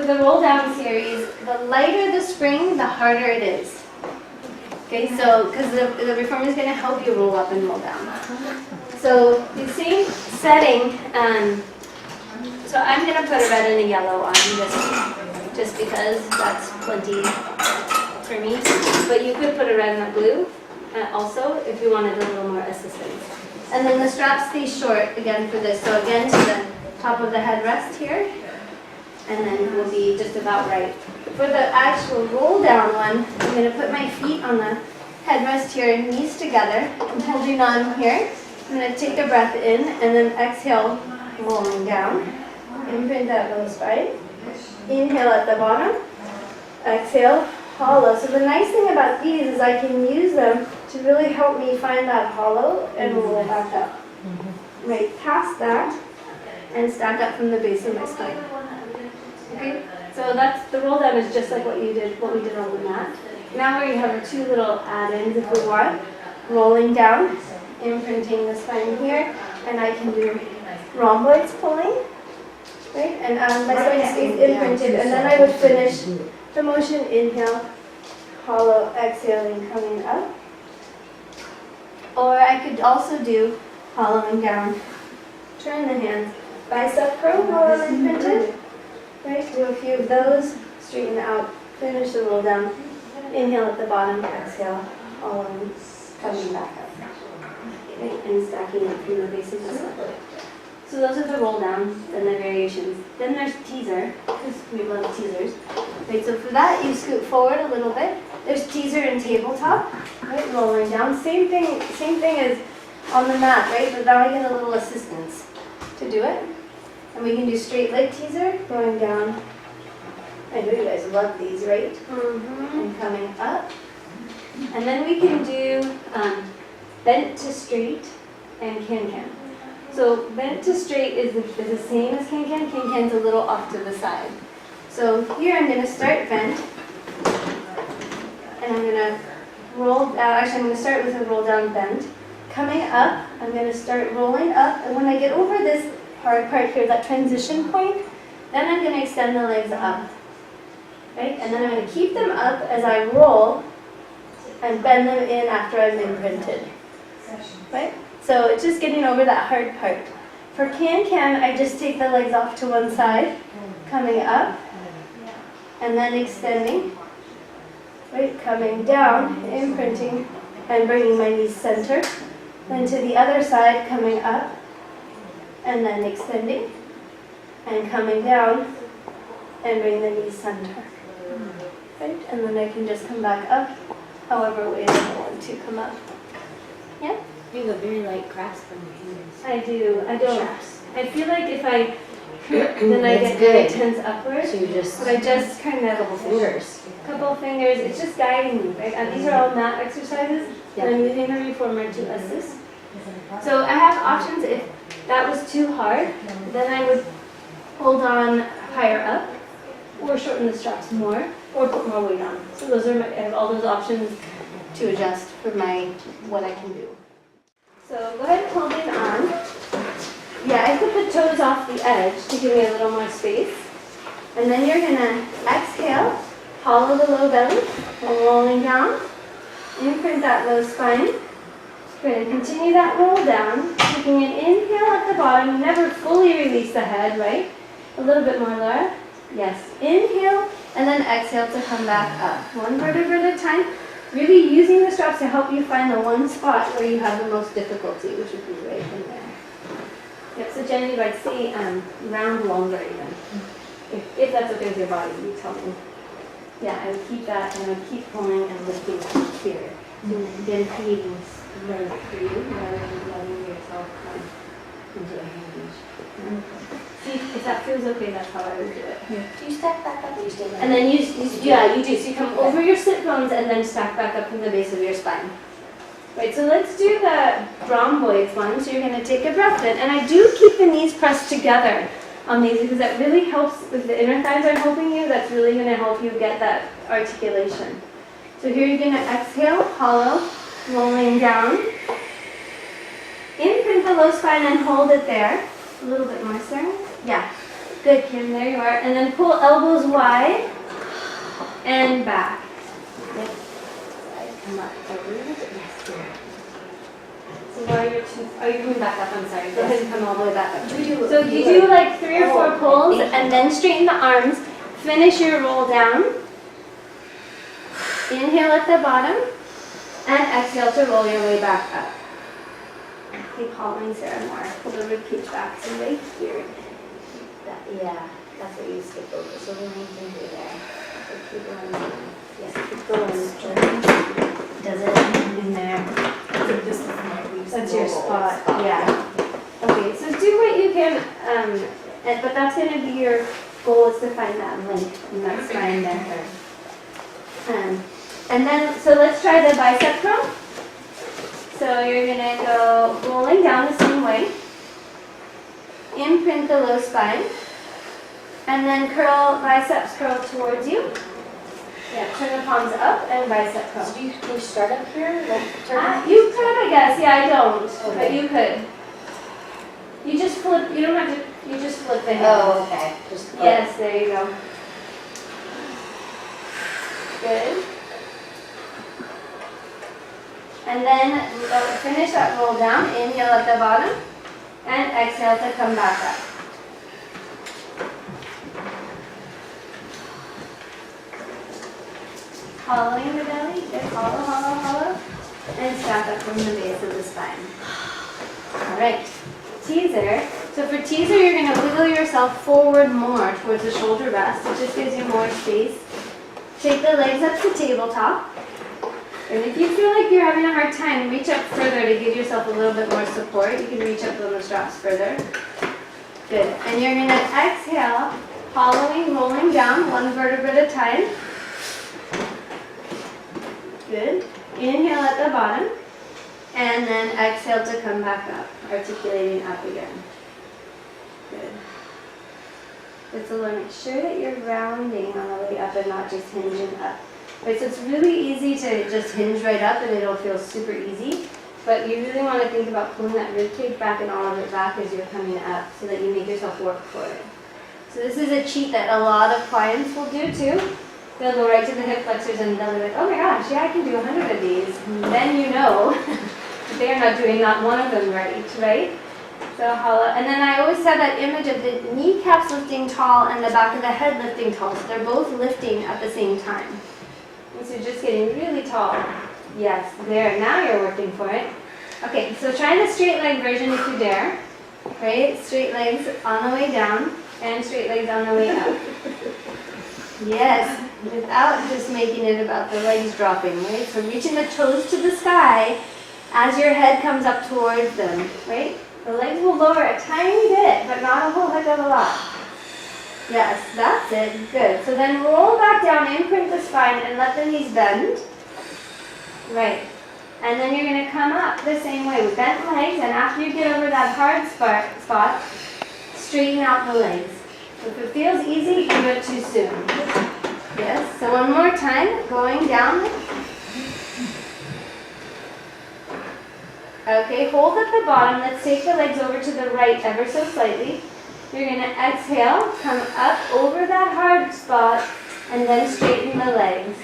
the roll down series, the lighter the spring, the harder it is. Okay, so because the reformer is going to help you roll up and roll down. So the same setting, so I'm going to put a red and a yellow on this just because that's plenty for me. But you could put a red and a blue also if you wanted a little more assistance. And then the strap stays short again for this. So again to the top of the headrest here. And then it will be just about right. For the actual roll down one, I'm going to put my feet on the headrest here, knees together. I'm holding on here. I'm going to take a breath in and then exhale, rolling down. Imprint that low spine. Inhale at the bottom. Exhale, hollow. So the nice thing about these is I can use them to really help me find that hollow and roll back up. Right past that and stack up from the base of my spine. Okay, so that's the roll down is just like what we did on the mat. Now we have our two little add-ins if we want. Rolling down, imprinting the spine here, and I can do rhomboids pulling, right? And my spine stays imprinted, and then I would finish the motion, inhale, hollow, exhaling, coming up. Or I could also do hollowing down, turn the hands, bicep curl while I'm imprinted. Right, do a few of those, straighten out, finish the roll down, inhale at the bottom, exhale, all in, coming back up. Right, and stacking up from the base of the spine. So those are the roll downs and the variations. Then there's teaser, because we love teasers. Right, so for that you scoot forward a little bit. There's teaser and tabletop, right, rolling down. Same thing as on the mat, right, but now I get a little assistance to do it. And we can do straight leg teaser, going down. I know you guys love these, right? And coming up. And then we can do bent to straight and can-can. So bent to straight is the same as can-can. Can-can's a little off to the side. So here I'm going to start bent. And I'm going to roll down. Actually, I'm going to start with a roll down bend. Coming up, I'm going to start rolling up. And when I get over this hard part here, that transition point, then I'm going to extend the legs up, right? And then I'm going to keep them up as I roll and bend them in after I'm imprinted, right? So it's just getting over that hard part. For can-can, I just take the legs off to one side, coming up, and then extending, right? Coming down, imprinting, and bringing my knees center. Then to the other side, coming up, and then extending, and coming down, and bring the knees center. Right? And then I can just come back up, however way I want to come up. Yeah? You have a very light grasp on your hands. I do. I don't. I feel like if I then I get very tense upward. So you just, but I just kind of couple fingers. Couple fingers. It's just guiding me, right? And these are all mat exercises, and I'm using the reformer to assist. So I have options if that was too hard, then I would hold on higher up, or shorten the straps more, or put more weight on. So those are I have all those options to adjust for what I can do. So go ahead and hold it on. Yeah, I put the toes off the edge to give me a little more space. And then you're gonna exhale, hollow the low belly, rolling down, imprint that low spine. We're going to continue that roll down, taking an inhale at the bottom. Never fully release the head, right? A little bit more, Laura. Yes. Inhale, and then exhale to come back up. One vertebra at a time. Really using the straps to help you find the one spot where you have the most difficulty, which would be right in there. Yep, so Jenny, I'd say round longer even. If that's okay with your body, you tell me. Yeah, I would keep that, and I would keep pulling and lifting here. Then creating room for you rather than letting yourself come into a hinge. See, if that feels okay, that's how I would do it. Yeah. Do you stack back up or you stay like And then you do. So you come over your sit bones and then stack back up from the base of your spine. Right, so let's do the rhomboids one. So you're going to take a breath in. And I do keep the knees pressed together on these because that really helps. If the inner thighs are helping you, that's really going to help you get that articulation. So here you're going to exhale, hollow, rolling down. Imprint the low spine and hold it there. A little bit more, sir. Yeah. Good, Kim, there you are. And then pull elbows wide and back. Yep. Come up a little bit. Yes, there. So while you're are you coming back up? I'm sorry. Go ahead and come all the way back up. So you do like 3 or 4 pulls and then straighten the arms. Finish your roll down. Inhale at the bottom and exhale to roll your way back up. Keep hollowing Sarah more. Pull the rib cage back. So right here. Yeah, that's what you skip over. So the main thing through there. So keep going. Yes, keep going. Does it in there? That's your spot. Yeah. Okay, so do what you can, but that's going to be your goal, is to find that length in that spine there. And then, so let's try the bicep curl. So you're going to go rolling down the same way. Imprint the low spine. And then curl, biceps curl towards you. Yeah, turn the palms up and bicep curl. So can you start up here? Like, turn You could, I guess. Yeah, I don't. Okay. But you could. You just flip, you don't have to, you just flip the hands. Oh, okay. Just Yes, there you go. Good. And then finish that roll down. Inhale at the bottom and exhale to come back up. Hollowing the belly. Good. Hollow, hollow, hollow. And stack up from the base of the spine. All right. Teaser. So for teaser, you're going to wiggle yourself forward more towards the shoulder rest. It just gives you more space. Take the legs up to tabletop. And if you feel like you're having a hard time, reach up further to give yourself a little bit more support. You can reach up on the straps further. Good. And you're going to exhale, hollowing, rolling down, 1 vertebra at a time. Good. Inhale at the bottom. And then exhale to come back up, articulating up again. Good. Good, so make sure that you're rounding on the way up and not just hinging up. Right, so it's really easy to just hinge right up and it'll feel super easy. But you really want to think about pulling that rib cage back and all of it back as you're coming up so that you make yourself work for it. So this is a cheat that a lot of clients will do too. They'll go right to the hip flexors and they'll be like, oh my gosh, yeah, I can do 100 of these. And then you know they're not doing not one of them right? So hollow. And then I always have that image of the kneecaps lifting tall and the back of the head lifting tall. So they're both lifting at the same time. And so just getting really tall. Yes, there. Now you're working for it. Okay, so try the straight leg version if you dare. Right? Straight legs on the way down and straight legs on the way up. Yes, without just making it about the legs dropping, right? So reaching the toes to the sky as your head comes up towards them, right? The legs will lower a tiny bit, but not a whole heck of a lot. Yes, that's it. Good. So then roll back down, imprint the spine, and let the knees bend. Right. And then you're going to come up the same way with bent legs, and after you get over that hard spot, straighten out the legs. If it feels easy, do it too soon. Yes, so one more time, going down. Okay, hold at the bottom. Let's take the legs over to the right ever so slightly. You're going to exhale, come up over that hard spot, and then straighten the legs.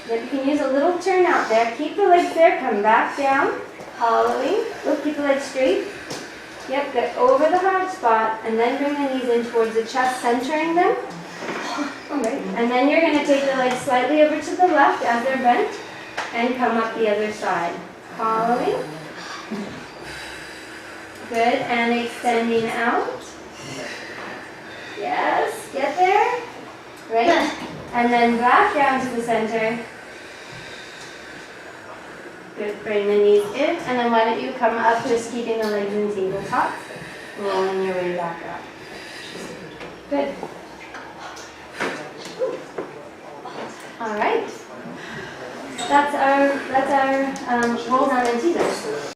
Then you can use a little turn out there. Keep the legs there, come back down, hollowing. Look, keep the legs straight. Yep, get over the hard spot, and then bring the knees in towards the chest, centering them. Alright. And then you're going to take the legs slightly over to the left as they're bent, and come up the other side. Following. Good, and extending out. Yes, get there. Right, and then back down to the center. Good, bring the knees in, and then why don't you come up, just keeping the legs in tabletop, rolling your way back up. Good. All right. That's our roll down and teaser.